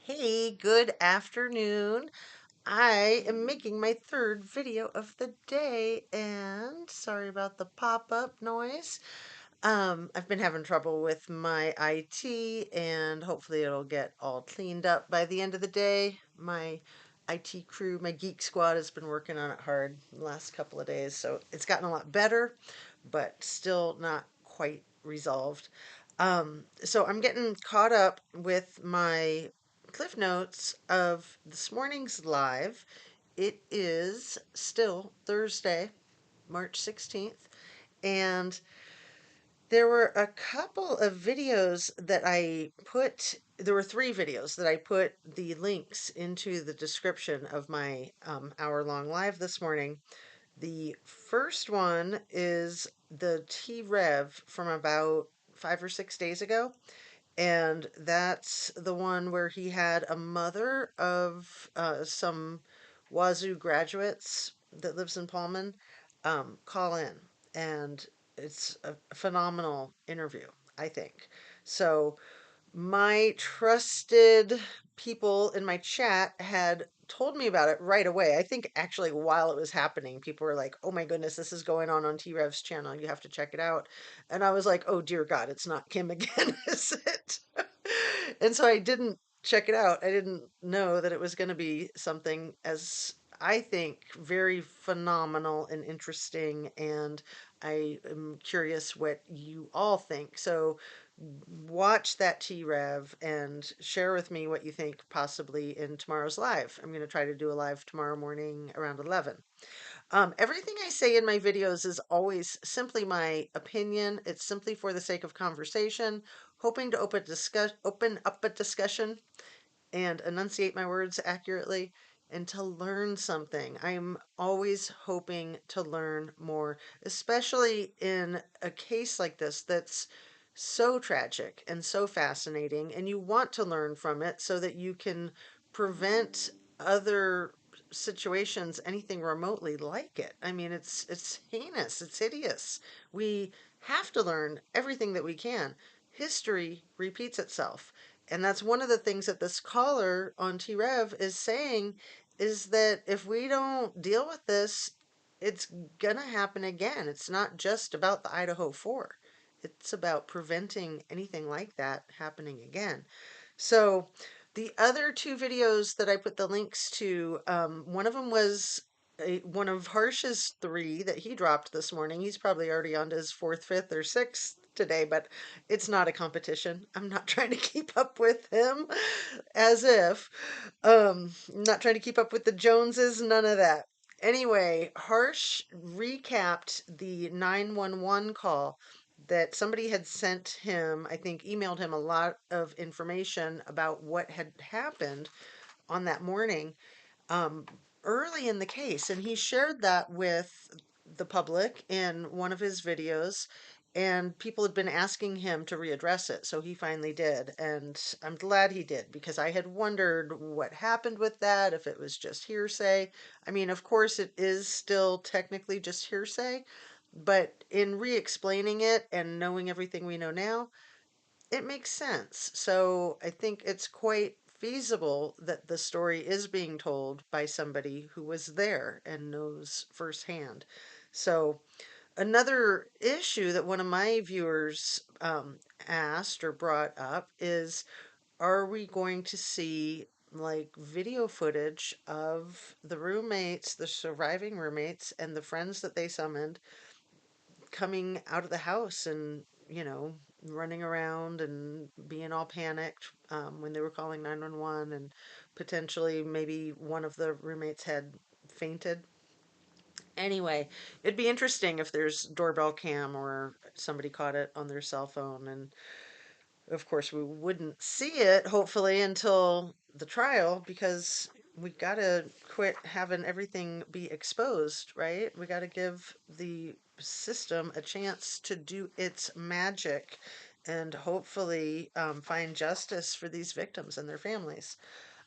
Hey, good afternoon. I am making my third video of the day, and sorry about the pop-up noise. I've been having trouble with my IT, and hopefully it'll get all cleaned up by the end of the day. My IT crew, my geek squad, has been working on it hard the last couple of days, so it's gotten a lot better, but still not quite resolved. So I'm getting caught up with my Cliff Notes of this morning's live. It is still Thursday, March 16th, and there were a couple of videos that there were three videos that I put the links into the description of my hour-long live this morning. The first one is the T-Rev from about 5 or 6 days ago. And that's the one where he had a mother of some Wazoo graduates that lives in Pullman call in. And it's a phenomenal interview, I think. So my trusted people in my chat had told me about it right away. I think actually while it was happening, people were like, "Oh my goodness, this is going on T-Rev's channel. You have to check it out." And I was like, "Oh dear God, it's not Kim again, is it?" And so I didn't check it out. I didn't know that it was going to be something as I think very phenomenal and interesting, and I am curious what you all think. So watch that T-Rev and share with me what you think possibly in tomorrow's live. I'm going to try to do a live tomorrow morning around 11. Everything I say in my videos is always simply my opinion. It's simply for the sake of conversation, hoping to open up a discussion and enunciate my words accurately and to learn something. I'm always hoping to learn more, especially in a case like this that's so tragic and so fascinating, and you want to learn from it so that you can prevent other situations anything remotely like it. I mean, it's heinous, it's hideous. We have to learn everything that we can. History repeats itself. And that's one of the things that this caller on T-Rev is saying is that if we don't deal with this, it's gonna happen again. It's not just about the Idaho 4. It's about preventing anything like that happening again. So the other two videos that I put the links to, one of them was one of Harsh's three that he dropped this morning. He's probably already on to his fourth, fifth, or sixth today, but it's not a competition. I'm not trying to keep up with him as if. Not trying to keep up with the Joneses, none of that. Anyway, Harsh recapped the 911 call that somebody had sent him, I think emailed him a lot of information about what had happened on that morning um, early in the case. And he shared that with the public in one of his videos. And people had been asking him to readdress it. So he finally did. And I'm glad he did because I had wondered what happened with that, if it was just hearsay. I mean, of course, it is still technically just hearsay. But in re explaining it and knowing everything we know now, it makes sense. So I think it's quite feasible that the story is being told by somebody who was there and knows firsthand. So another issue that one of my viewers asked or brought up is, are we going to see like video footage of the roommates, the surviving roommates, and the friends that they summoned coming out of the house and, running around and being all panicked when they were calling 911 and potentially maybe one of the roommates had fainted. Anyway, it'd be interesting if there's doorbell cam or somebody caught it on their cell phone. And of course, we wouldn't see it, hopefully, until the trial because we got to quit having everything be exposed, right? We got to give the system a chance to do its magic and hopefully find justice for these victims and their families.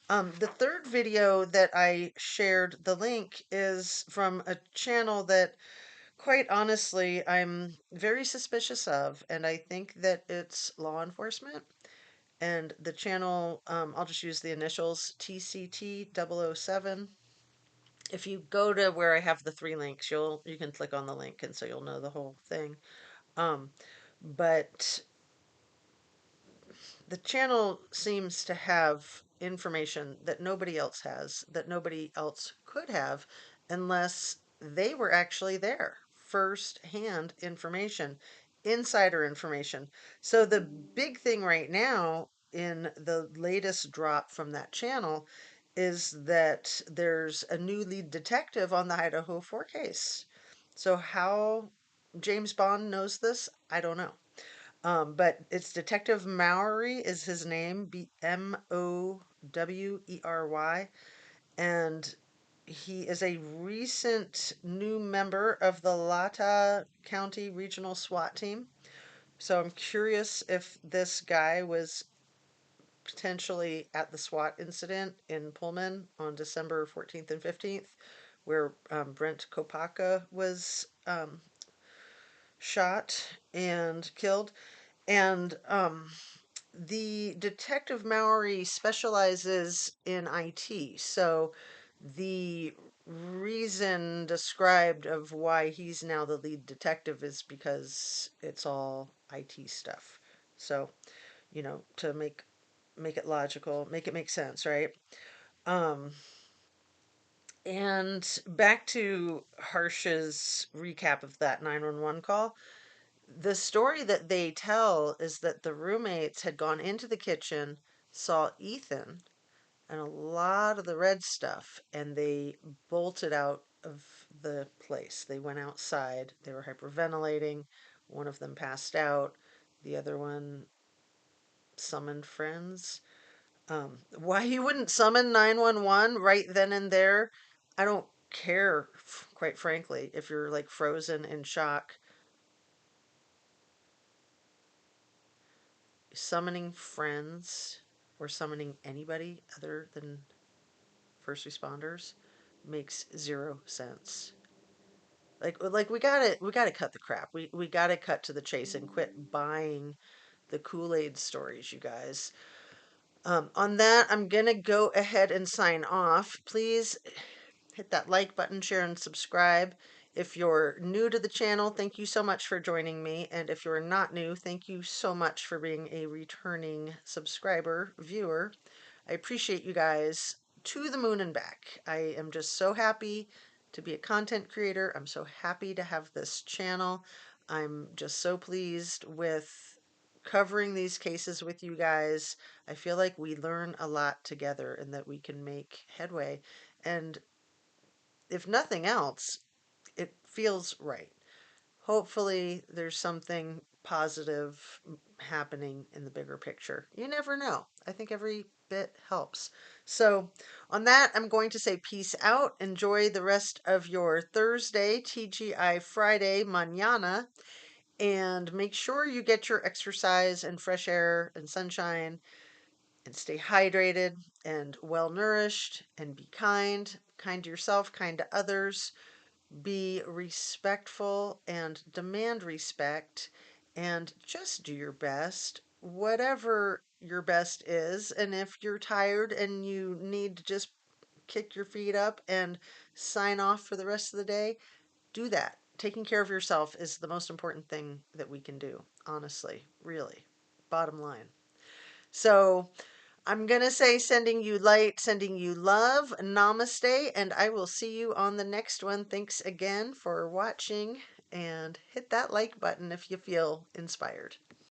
The third video that I shared the link is from a channel that quite honestly, I'm very suspicious of, and I think that it's law enforcement. And the channel, I'll just use the initials TCT 007. If you go to where I have the three links, you can click on the link, and so you'll know the whole thing. Um, but the channel seems to have information that nobody else has, that nobody else could have, unless they were actually there. First hand information, insider information. So, the big thing right now in the latest drop from that channel is that there's a new lead detective on the Idaho 4 case. So, how James Bond knows this, I don't know. But it's Detective Mowery is his name, Mowery, and he is a recent new member of the Latah County Regional SWAT team. So I'm curious if this guy was potentially at the SWAT incident in Pullman on December 14th and 15th, where Brent Kopaka was shot and killed. And the Detective Maori specializes in IT. So the reason described of why he's now the lead detective is because it's all IT stuff. So, to make it logical, make it make sense, right? Um, and back to Harsh's recap of that 911 call. The story that they tell is that the roommates had gone into the kitchen, saw Ethan and a lot of the red stuff, and they bolted out of the place. They went outside. They were hyperventilating. One of them passed out. The other one summoned friends. Why he wouldn't summon 911 right then and there, I don't care, quite frankly, if you're like frozen in shock. Summoning friends or summoning anybody other than first responders makes zero sense. Like we gotta cut the crap. We gotta cut to the chase and quit buying the Kool-Aid stories, you guys. On that, I'm gonna go ahead and sign off. Please hit that like button, share, and subscribe. If you're new to the channel, thank you so much for joining me. And if you're not new, thank you so much for being a returning subscriber, viewer. I appreciate you guys to the moon and back. I am just so happy to be a content creator. I'm so happy to have this channel. I'm just so pleased with covering these cases with you guys. I feel like we learn a lot together and that we can make headway. And if nothing else, it feels right. Hopefully, there's something positive happening in the bigger picture. You never know. I think every bit helps. So, on that, I'm going to say peace out. Enjoy the rest of your Thursday, TGI Friday, mañana, and make sure you get your exercise and fresh air and sunshine and stay hydrated and well nourished and be kind to yourself, kind to others. Be respectful and demand respect and just do your best, whatever your best is. And if you're tired and you need to just kick your feet up and sign off for the rest of the day, do that. Taking care of yourself is the most important thing that we can do, honestly, really. Bottom line. So, I'm going to say sending you light, sending you love, namaste, and I will see you on the next one. Thanks again for watching, and hit that like button if you feel inspired.